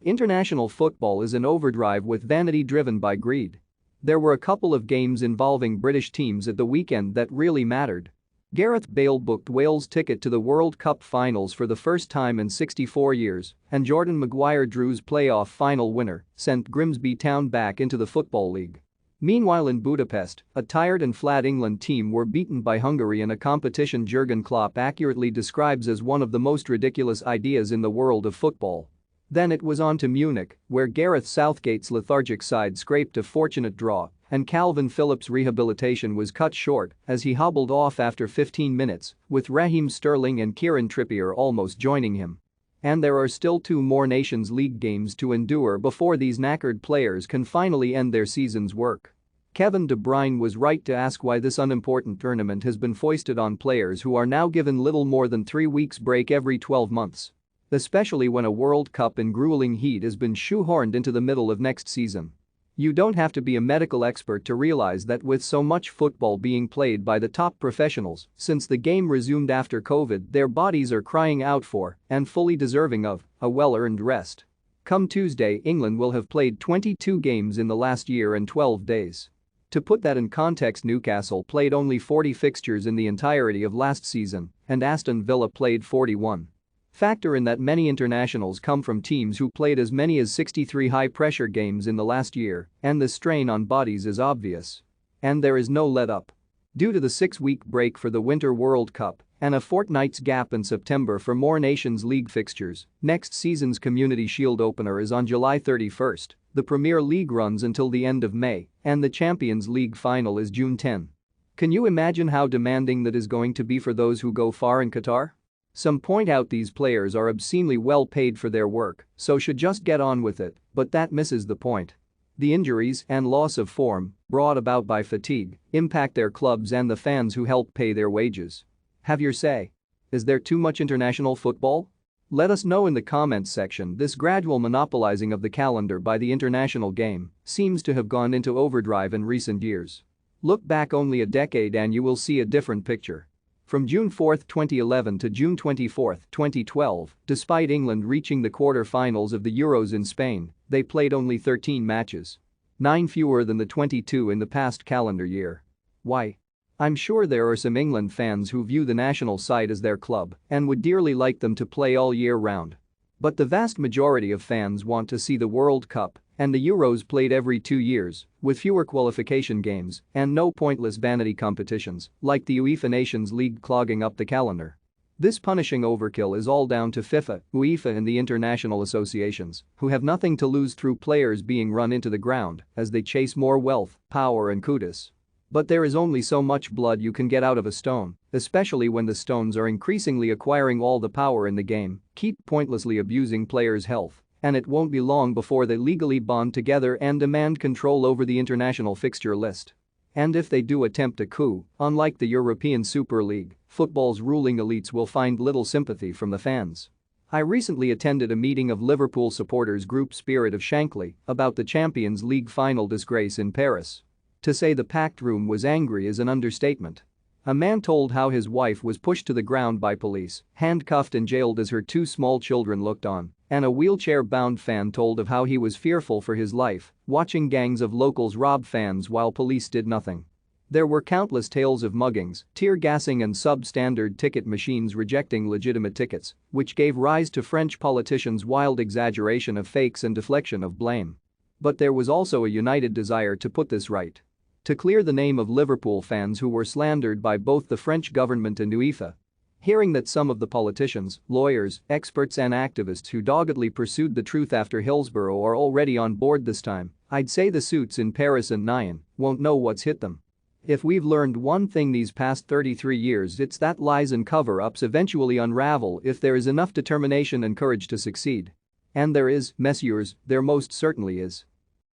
International football is an overdrive with vanity driven by greed. There were a couple of games involving British teams at the weekend that really mattered. Gareth Bale booked Wales' ticket to the World Cup finals for the first time in 64 years, and Jordan Maguire Drew's playoff final winner sent Grimsby Town back into the Football League. Meanwhile in Budapest, a tired and flat England team were beaten by Hungary in a competition Jurgen Klopp accurately describes as one of the most ridiculous ideas in the world of football. Then it was on to Munich, where Gareth Southgate's lethargic side scraped a fortunate draw, and Calvin Phillips' rehabilitation was cut short as he hobbled off after 15 minutes, with Raheem Sterling and Kieran Trippier almost joining him. And there are still 2 more Nations League games to endure before these knackered players can finally end their season's work. Kevin De Bruyne was right to ask why this unimportant tournament has been foisted on players who are now given little more than 3 weeks break every 12 months. Especially when a World Cup in grueling heat has been shoehorned into the middle of next season. You don't have to be a medical expert to realize that with so much football being played by the top professionals since the game resumed after COVID, their bodies are crying out for, and fully deserving of, a well-earned rest. Come Tuesday, England will have played 22 games in the last year and 12 days. To put that in context, Newcastle played only 40 fixtures in the entirety of last season, and Aston Villa played 41. Factor in that many internationals come from teams who played as many as 63 high-pressure games in the last year, and the strain on bodies is obvious. And there is no let-up. Due to the 6-week break for the Winter World Cup and a fortnight's gap in September for more Nations League fixtures, next season's Community Shield opener is on July 31st, the Premier League runs until the end of May, and the Champions League final is June 10. Can you imagine how demanding that is going to be for those who go far in Qatar? Some point out these players are obscenely well paid for their work, so should just get on with it, but that misses the point. The injuries and loss of form, brought about by fatigue, impact their clubs and the fans who help pay their wages. Have your say. Is there too much international football? Let us know in the comments section. This gradual monopolizing of the calendar by the international game seems to have gone into overdrive in recent years. Look back only a decade and you will see a different picture. From June 4, 2011 to June 24, 2012, despite England reaching the quarter-finals of the Euros in Spain, they played only 13 matches. 9 fewer than the 22 in the past calendar year. Why? I'm sure there are some England fans who view the national side as their club and would dearly like them to play all year round. But the vast majority of fans want to see the World Cup and the Euros played every 2 years, with fewer qualification games and no pointless vanity competitions like the UEFA Nations League clogging up the calendar. This punishing overkill is all down to FIFA, UEFA and the international associations, who have nothing to lose through players being run into the ground as they chase more wealth, power and kudos. But there is only so much blood you can get out of a stone, especially when the stones are increasingly acquiring all the power in the game, keep pointlessly abusing players' health, and it won't be long before they legally bond together and demand control over the international fixture list. And if they do attempt a coup, unlike the European Super League, football's ruling elites will find little sympathy from the fans. I recently attended a meeting of Liverpool supporters group Spirit of Shankly about the Champions League final disgrace in Paris. To say the packed room was angry is an understatement. A man told how his wife was pushed to the ground by police, handcuffed and jailed as her 2 small children looked on, and a wheelchair-bound fan told of how he was fearful for his life, watching gangs of locals rob fans while police did nothing. There were countless tales of muggings, tear gassing and substandard ticket machines rejecting legitimate tickets, which gave rise to French politicians' wild exaggeration of fakes and deflection of blame. But there was also a united desire to put this right. To clear the name of Liverpool fans who were slandered by both the French government and UEFA. Hearing that some of the politicians, lawyers, experts and activists who doggedly pursued the truth after Hillsborough are already on board this time, I'd say the suits in Paris and Nyon won't know what's hit them. If we've learned one thing these past 33 years, it's that lies and cover-ups eventually unravel if there is enough determination and courage to succeed. And there is, messieurs, there most certainly is.